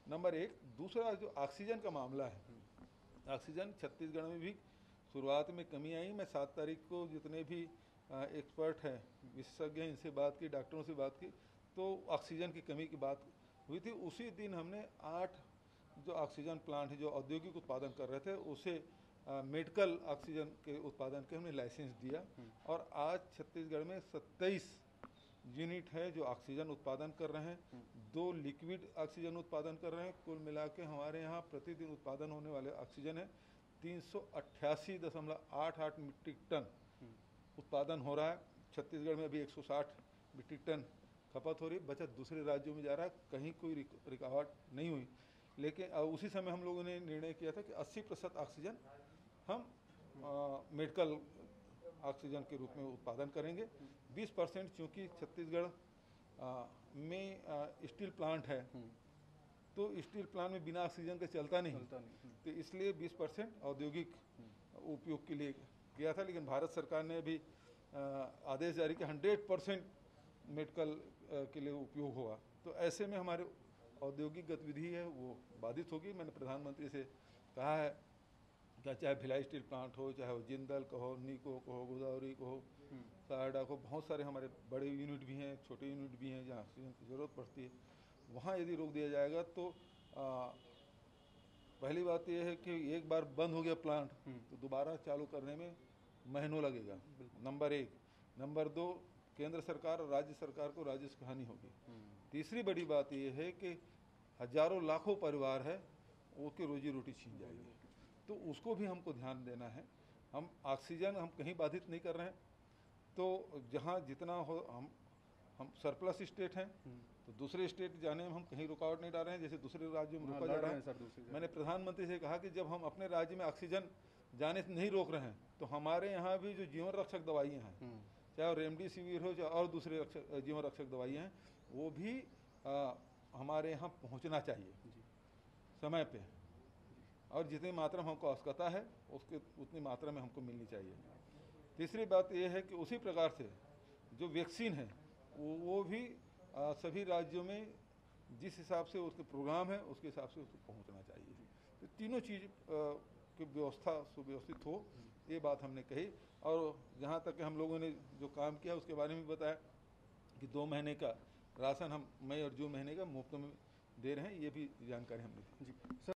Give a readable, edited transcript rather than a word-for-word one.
Number एक। दूसरा जो ऑक्सीजन का मामला है, ऑक्सीजन छत्तीसगढ़ में भी शुरुआत में कमी आई। मैं 7 तारीख को जितने भी एक्सपर्ट हैं, विशेषज्ञ हैं, इनसे बात की, डॉक्टरों से बात की, तो ऑक्सीजन की कमी की बात हुई थी। उसी दिन हमने 8 जो ऑक्सीजन प्लांट है जो औद्योगिक उत्पादन कर रहे थे, उसे मेडिकल ऑक्सीजन के उत्पादन के हमने लाइसेंस दिया। और आज छत्तीसगढ़ में 27 यूनिट है जो ऑक्सीजन उत्पादन कर रहे हैं, 2 लिक्विड ऑक्सीजन उत्पादन कर रहे हैं। कुल मिला के हमारे यहाँ प्रतिदिन उत्पादन होने वाले ऑक्सीजन है 388.88 मीट्रिक टन उत्पादन हो रहा है। छत्तीसगढ़ में अभी 160 मीट्रिक टन खपत हो रही, बचत दूसरे राज्यों में जा रहा है, कहीं कोई रिकावट नहीं हुई। लेकिन उसी समय हम लोगों ने निर्णय किया था कि 80% ऑक्सीजन हम मेडिकल ऑक्सीजन के रूप में उत्पादन करेंगे। 20% चूँकि छत्तीसगढ़ में स्टील प्लांट है, तो स्टील प्लांट में बिना ऑक्सीजन के चलता नहीं। तो इसलिए 20% औद्योगिक उपयोग के लिए किया था। लेकिन भारत सरकार ने अभी आदेश जारी किया 100% मेडिकल के लिए उपयोग होगा। तो ऐसे में हमारे औद्योगिक गतिविधि है वो बाधित होगी। मैंने प्रधानमंत्री से कहा है कि चाहे भिलाई स्टील प्लांट हो, चाहे वो जिंदल कहो, नीको कहो, गोदावरी कहो, सारडा को, बहुत सारे हमारे बड़े यूनिट भी हैं, छोटे यूनिट भी हैं जहाँ ऑक्सीजन की ज़रूरत पड़ती है, वहाँ यदि रोक दिया जाएगा तो पहली बात यह है कि एक बार बंद हो गया प्लांट तो दोबारा चालू करने में महीनों लगेगा, नंबर एक। नंबर दो, केंद्र सरकार और राज्य सरकार को राजस्व हानि होगी। तीसरी बड़ी बात यह है कि हजारों लाखों परिवार है, वो की रोजी रोटी छीन जाएगी। तो उसको भी हमको ध्यान देना है। हम ऑक्सीजन हम कहीं बाधित नहीं कर रहे हैं, तो जहाँ जितना हो हम सरप्लस स्टेट हैं, तो दूसरे स्टेट जाने में हम कहीं रुकावट नहीं डाल रहे हैं, जैसे दूसरे राज्यों में रुका जा रहा है। मैंने प्रधानमंत्री से कहा कि जब हम अपने राज्य में ऑक्सीजन जाने से नहीं रोक रहे हैं, तो हमारे यहाँ भी जो जीवन रक्षक दवाइयाँ हैं, चाहे रेमडेसिविर हो चाहे और दूसरे जीवन रक्षक दवाइयाँ हैं, वो भी हमारे यहाँ पहुँचना चाहिए समय पे, और जितनी मात्रा में हमको आवश्यकता है उसके उतनी मात्रा में हमको मिलनी चाहिए। तीसरी बात यह है कि उसी प्रकार से जो वैक्सीन है वो भी सभी राज्यों में जिस हिसाब से उसके प्रोग्राम है उसके हिसाब से उसको पहुंचना चाहिए। तो तीनों चीज़ की व्यवस्था सुव्यवस्थित हो, ये बात हमने कही। और जहाँ तक कि हम लोगों ने जो काम किया उसके बारे में बताया कि 2 महीने का राशन हम मई और जून महीने का मुफ्त में दे रहे हैं, ये भी जानकारी हमने दी। जी सर।